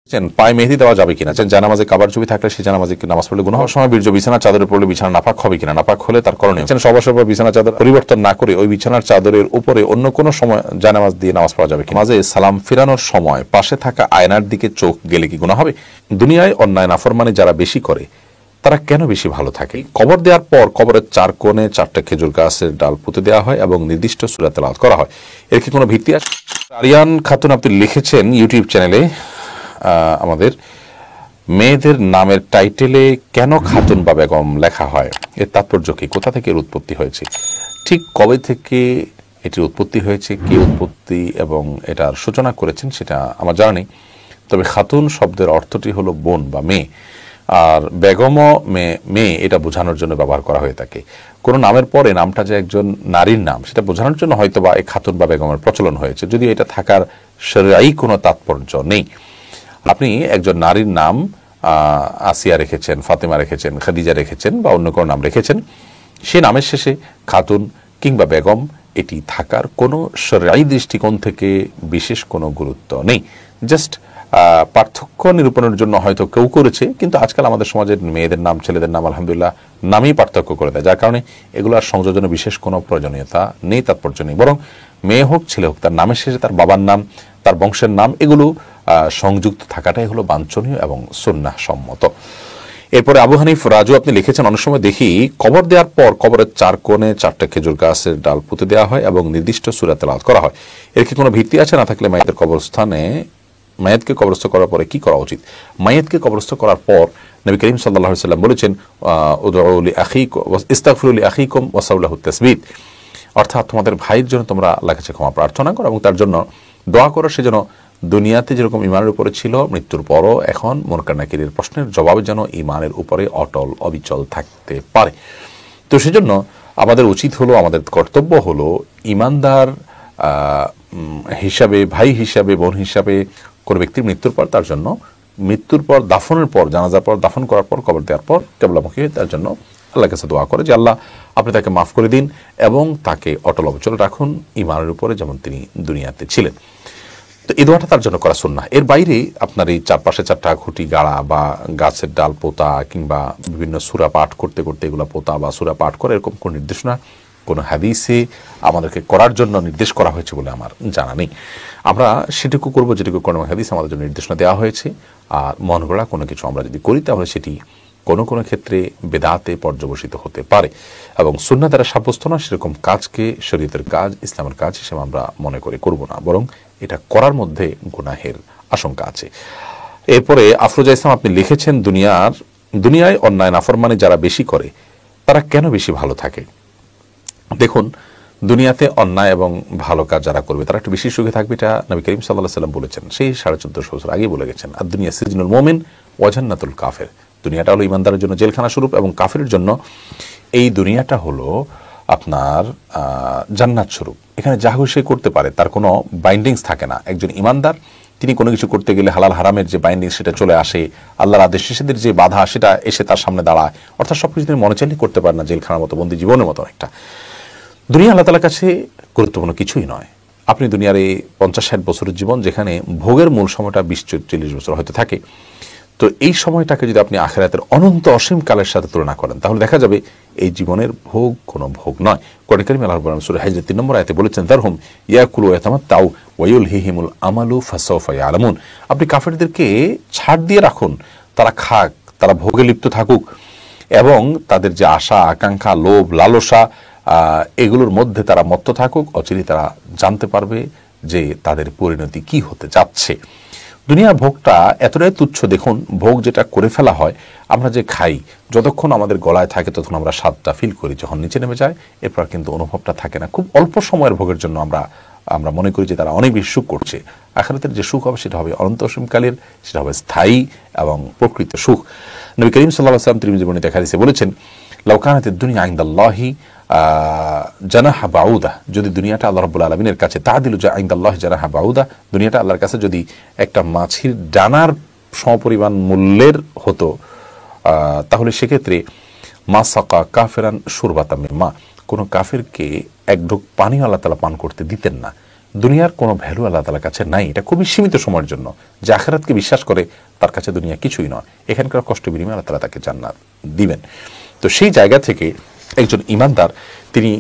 পায়ে মেহেদি দেওয়া যাবে কিনা, জানামাজে কাবার ছবি থাকলে সেই জানামাজে নামাজ পড়লে গুনাহ হওয়ার সময় বীর্য বিছানা চাদরে পড়লে বিছানা নাপাক হবে কিনা, নাপাক হলে তার করণীয় সবার সবার বিছানা চাদর পরিবর্তন না করে ওই বিছানার চাদরের উপরে অন্য কোনো সময় জানামাজ দিয়ে নামাজ পড়া যাবে কিনা, মাঝে সালাম ফিরানোর সময় পাশে থাকা আয়নার দিকে চোখ গেলে কি গুনাহ হবে। দুনিয়ায় অন্যায় নাফরমানি যারা বেশি করে তারা কেন বেশি ভালো থাকে। কবর দেওয়ার পর কবরের চার কোণে 4টা খেজুর গাছের ডাল পুঁতে দেওয়া হয় এবং নির্দিষ্ট সূরা তেলাওয়াত করা হয়। এর কি কোনো ভিত্তি আছে? আরিয়ান খাতুন আপনি লিখেছেন ইউটিউব চ্যানেলে, আমাদের মেয়েদের নামের টাইটেলে কেন খাতুন বা বেগম লেখা হয়, এর তাৎপর্য কি, কোথা থেকে এর উৎপত্তি হয়েছে, ঠিক কবে থেকে এটির উৎপত্তি হয়েছে, কে উৎপত্তি এবং এটার সূচনা করেছেন সেটা আমার জানা নেই। তবে খাতুন শব্দের অর্থটি হলো বোন বা মেয়ে, আর বেগমও মেয়ে এটা বোঝানোর জন্য ব্যবহার করা হয়ে থাকে। কোনো নামের পরে নামটা যে একজন নারীর নাম সেটা বোঝানোর জন্য হয়তো বা এই খাতুন বা বেগমের প্রচলন হয়েছে, যদিও এটা থাকার শরঈ কোনো তাৎপর্য নেই। আপনি একজন নারীর নাম আসিয়া রেখেছেন, ফাতেমা রেখেছেন, খাদিজা রেখেছেন বা অন্য কোনো নাম রেখেছেন, সে নামের শেষে খাতুন কিংবা বেগম এটি থাকার কোনো শরঈ দৃষ্টিকোণ থেকে বিশেষ কোনো গুরুত্ব নেই। জাস্ট পার্থক্য নিরূপণের জন্য হয়তো কেউ করেছে, কিন্তু আজকাল আমাদের সমাজের মেয়েদের নাম ছেলেদের নাম আলহামদুলিল্লাহ নামই পার্থক্য করে দেয়, যার কারণে এগুলোর সংযোজনে বিশেষ কোনো প্রয়োজনীয়তা নেই, তাৎপর্য নেই। বরং মেয়ে হোক ছেলে হোক তার নামের শেষে তার বাবার নাম, তার বংশের নাম এগুলো সংযুক্ত থাকাটাই হলো বাঞ্ছনীয় এবং সুন্নাহ সম্মত। এরপরে আবু হানিফ রাজু আপনি লিখেছেন, অনেক সময় দেখি কবর দেওয়ার পর কবরের চার কোণে 4টা খেজুর গাছের ডাল পুঁতে দেওয়া হয় এবং নির্দিষ্ট সূরা তেলাওয়াত করা হয়। এর কি কোনো ভিত্তি আছে? না থাকলে মাইয়াতকে কবরস্থ করার পরে কি করা উচিত? মাইয়াতকে কবরস্থ করার পর নবী করিম সাল্লাল্লাহু আলাইহি ওয়াসাল্লাম বলেছেন, উদউ লিআখিকুম ইস্তাগফিরু লিআখিকুম ওয়াসাউলাহু তাসবিত, অর্থাৎ তোমাদের ভাইয়ের জন্য তোমরা আল্লাহর কাছে ক্ষমা প্রার্থনা করো এবং তার জন্য দোয়া করো, সে যেন দুনিয়াতে যেরকম ইমানের উপরে ছিল মৃত্যুর পরও এখন মুনকার নাকিরের প্রশ্নের জবাবে যেন ইমানের উপরে অটল অবিচল থাকতে পারে। তো সেজন্য আমাদের উচিত হলো, আমাদের কর্তব্য হলো ইমানদার হিসাবে, ভাই হিসাবে, বোন হিসাবে কোনো ব্যক্তির মৃত্যুর পর তার জন্য মৃত্যুর পর দাফনের পর, জানাজার পর, দাফন করার পর, কবর দেওয়ার পর কেবলামুখী তার জন্য আল্লাহর কাছে দোয়া করে যে আল্লাহ আপনি তাকে মাফ করে দিন এবং তাকে অটল অবিচল রাখুন ইমানের উপরে যেমন তিনি দুনিয়াতে ছিলেন। তো এই দোয়াটা তার জন্য করা সুন্নাহ। এর বাইরে আপনার এই চারপাশে 4টা খুঁটি গাড়া বা গাছের ডাল পোতা কিংবা বিভিন্ন সূরা পাঠ করতে করতে এগুলো পোতা বা সূরা পাঠ করে এরকম কোনো নির্দেশনা কোনো হাদিসে আমাদেরকে করার জন্য নির্দেশ করা হয়েছে বলে আমার জানা নেই। আমরা সেটুকু করবো যেটুকু কোনো হাদিস আমাদের জন্য নির্দেশনা দেওয়া হয়েছে। আর মন গড়া কোনো কিছু আমরা যদি করি তাহলে সেটি কোনো কোনো ক্ষেত্রে বেদাতে পর্যবসিত হতে পারে এবং সুন্নাহ দ্বারা সাব্যস্ত না সেরকম কাজকে শরীয়তের কাজ, ইসলামের কাজ হিসেবে আমরা মনে করে করব না, বরং এটা করার মধ্যে গুনাহের আশঙ্কা আছে। এরপরে আফরোজা ইসলাম আপনি লিখেছেন, দুনিয়ায় অন্যায় নাফরমানি যারা বেশি করে তারা কেন বেশি ভালো থাকে। দেখুন, দুনিয়াতে অন্যায় এবং ভালো কাজ যারা করবে তারা একটু বেশি সুখে থাকবে, এটা নবী করিম সাল্লাল্লাহু আলাইহি ওয়াসাল্লাম বলেছেন, সেই 1450 বছর আগেই বলে গেছেন। আর দুনিয়া সিজনুল মুমিন ওয়া জান্নাতুল কাফির, দুনিয়াটা হলো ইমানদারের জন্য জেলখানা স্বরূপ এবং কাফিরের জন্য এই দুনিয়াটা হলো আপনার জান্নাত স্বরূপ। এখানে যা খুশি করতে পারে, তার কোনো বাইন্ডিংস থাকে না। একজন ইমানদার তিনি কোনো কিছু করতে গেলে হালাল হারামের যে বাইন্ডিংস সেটা চলে আসে, আল্লাহর আদেশ নিষেধের যে বাধা সেটা এসে তার সামনে দাঁড়ায়, অর্থাৎ সবকিছু তিনি মনে চাইলে করতে পারে না, জেলখানার মতো বন্দি জীবনের মতো একটা। দুনিয়া আল্লাহ তাআলার কাছে গুরুত্বপূর্ণ কিছুই নয়। আপনি দুনিয়ার এই 50-60 বছরের জীবন, যেখানে ভোগের মূল সময়টা 20-40 বছর হয়তো থাকে, তো এই সময়টাকে যদি আপনি আখিরাতের অনন্ত অসীম কালের সাথে তুলনা করেন তাহলে দেখা যাবে এই জীবনের ভোগ কোনো ভোগ নয়। কোরআন কারীমে আল্লাহ রাব্বুল আলামিন সূরা হিজর 3 নম্বর আয়াতে বলেছেন, দারহুম ইয়াকুলু ওয়া ইয়াতামাত্তাউ ওয়া ইউলহিহিমুল আমালু ফাসাউফা ইয়ালামুন, আপনি কাফেরদেরকে ছাড় দিয়ে রাখুন, তারা খাক, তারা ভোগে লিপ্ত থাকুক এবং তাদের যে আশা আকাঙ্ক্ষা, লোভ লালসা এগুলোর মধ্যে তারা মত্ত থাকুক, অচিরেই তারা জানতে পারবে যে তাদের পরিণতি কি হতে যাচ্ছে। দুনিয়ার ভোগটা এতটাই তুচ্ছ। দেখুন, ভোগ যেটা করে ফেলা হয়, আমরা যে খাই, যতক্ষণ আমাদের গলায় থাকে তখন আমরা স্বাদটা ফিল করি, যখন নিচে নেমে যায় এরপর কিন্তু অনুভবটা থাকে না। খুব অল্প সময়ের ভোগের জন্য আমরা মনে করি যে তারা অনেক বেশি সুখ করছে। আখিরাতের যে সুখ হবে সেটা হবে অনন্ত অসীমকালের, সেটা হবে স্থায়ী এবং প্রকৃত সুখ। নবী করিম সাল্লাল্লাহু আলাইহি ওয়াসাল্লাম তিরমিজি বর্ণিত হাদিসে বলেছেন, লাউ কানাতিদ দুনিয়া ইনদাল্লাহি জানাহা বাউদা, যদি দুনিয়াটা আল্লাহ রাব্বুল আলামিনের কাছে তাআদিলু ইনদাল্লাহি জানাহা বাউদা, দুনিয়াটা আল্লাহর কাছে যদি একটা মাছির ডানার সমপরিমাণ মূল্যের হতো, তাহলে সেক্ষেত্রে মা সাকা কাফিরান শুরবাতাম মিন মা, কোনো কাফিরকে এক ঢোক পানি আল্লাহ তাআলা পান করতে দিতেন না। দুনিয়ার কোনো ভ্যালু আল্লাহ তাআলার কাছে নাই, এটা খুবই সীমিত সময়ের জন্য। যে আখিরাতকে বিশ্বাস করে তার কাছে দুনিয়া কিছুই নয়, এখানকার কষ্ট বিনিময়ে আল্লাহ তাআলা তাকে জান্নাত দিবেন। তো সেই জায়গা থেকে একজন ইমানদার তিনি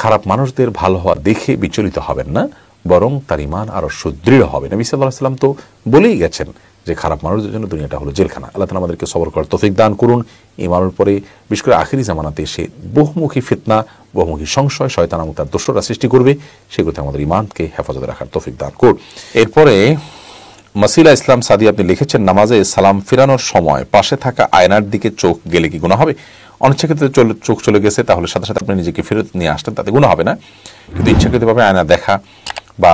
খারাপ মানুষদের ভালো হওয়া দেখে বিচলিত হবেন না, বরং তার ইমান আরও সুদৃঢ় হবে। নবী সাল্লাল্লাহু আলাইহি ওয়াসাল্লাম তো বলেই গেছেন যে খারাপ মানুষদের জন্য দুনিয়াটা হলো জেলখানা। আল্লাহ তাআলা আমাদেরকে সবর করার তৌফিক দান করুন। ইমানের পরে বিশেষ করে আখিরি জামানাতে এসে বহুমুখী ফিতনা, বহুমুখী সংশয়, শয়তান এবং তার দোসররা সৃষ্টি করবে, সেগুলোতে আমাদের ইমানকে হেফাজতে রাখার তৌফিক দান করুন। এরপরে মাসিলা ইসলাম সাদি আপনি লিখেছেন, নামাজে সালাম ফেরানোর সময় পাশে থাকা আয়নার দিকে চোখ গেলে কি গুনাহ হবে? অনিচ্ছাকৃত চোখ চলে গেছে, তাহলে সাথে সাথে আপনি নিজেকে ফেরত নিয়ে আসতেন, তাতে গুনাহ হবে না। কিন্তু ইচ্ছাকৃতভাবে আয়না দেখা বা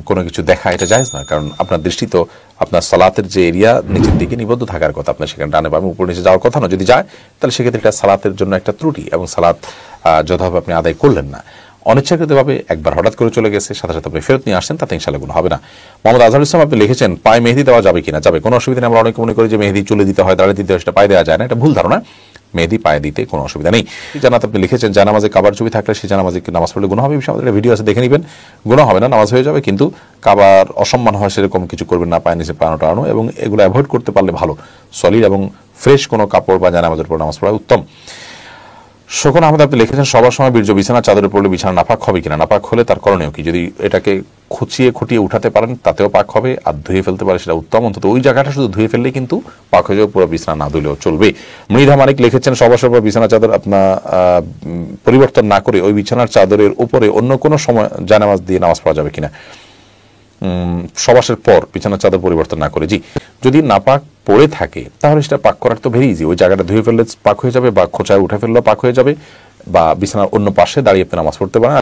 কোনো কিছু দেখা এটা জায়েজ নয়, কারণ আপনার দৃষ্টি তো আপনার সালাতের যে এরিয়া নিচের দিকে নিবদ্ধ থাকার কথা, আপনার সেখানে ডানে বামে উপর নিচে যাওয়ার কথা না। যদি যায় তাহলে সেক্ষেত্রে এটা সালাতের জন্য একটা ত্রুটি এবং সালাত যথাভাবে আপনি আদায় করলেন না। অনিচ্ছাকৃতভাবে একবার হঠাৎ করে চলে গেছে, সাথে সাথে আপনি ফেরত নিয়ে আসছেন, তাতে ইনশাআল্লাহ গুনাহ হবে না। মোহাম্মদ আজহারুল ইসলাম আপনি লিখেছেন, পায়ে মেহেদি দেওয়া যাবে কিনা? যাবে, কোনো অসুবিধা নেই। আমরা অনেকে মনে করি যে মেহেদি চুলে দিতে হয়, দাঁড়িয়ে দিতে হয়, সেটা পায়ে দেওয়া যায় না, এটা ভুল ধারণা। মেহেদি পায়ে দিতে কোনো অসুবিধা নেই। জানাত আপনি লিখেছেন, জানামাজে কাবার ছবি থাকলে সেই জানামাজে নামাজ পড়লে গুনাহ হবে? আমাদের একটা ভিডিও আছে, দেখে নেবেন। গুনাহ হবে না, নামাজ হয়ে যাবে, কিন্তু কাবার অসম্মান হয় সেরকম কিছু করবেন না, পায়ে নিচে পানো টানো, এবং এগুলো অ্যাভয়েড করতে পারলে ভালো। সলিড এবং ফ্রেশ কোনো কাপড় বা জানামাজের উপর নামাজ পড়া উত্তম। শোকন আহমেদ আপনি লিখেছেন, সবার সময় বীর্য বিছানা চাদরে পড়লে বিছানা নাপাক হবে কিনা? নাপাক হলে তার করণীয় কি? যদি এটাকে খুঁটিয়ে উঠাতে পারেন তাতেও পাক হবে, আর ধুয়ে ফেলতে পারে সেটা উত্তম। অন্তত ওই জায়গাটা শুধু ধুয়ে ফেললে কিন্তু পাক হয়ে যাবে, পুরো বিছানা না ধুলেও চলবে। মৃধা মানিক লিখেছেন, সবার সময় বিছানা চাদর আপনার পরিবর্তন না করে ওই বিছানার চাদরের উপরে অন্য কোনো সময় জানামাজ দিয়ে নামাজ পড়া যাবে কিনা? সবাসের পর বিছানার চাদর পরিবর্তন না করে, জি। যদি নাপাক পড়ে থাকে তাহলে সেটা পাক করার তো ভেরি ইজি, ওই জায়গাটা ধুয়ে ফেললে পাক হয়ে যাবে, বা খোঁচায় উঠে ফেললেও পাক হয়ে যাবে, বা বিছানার অন্য পাশে দাঁড়িয়ে আপনি নামাজ পড়তে পারেন।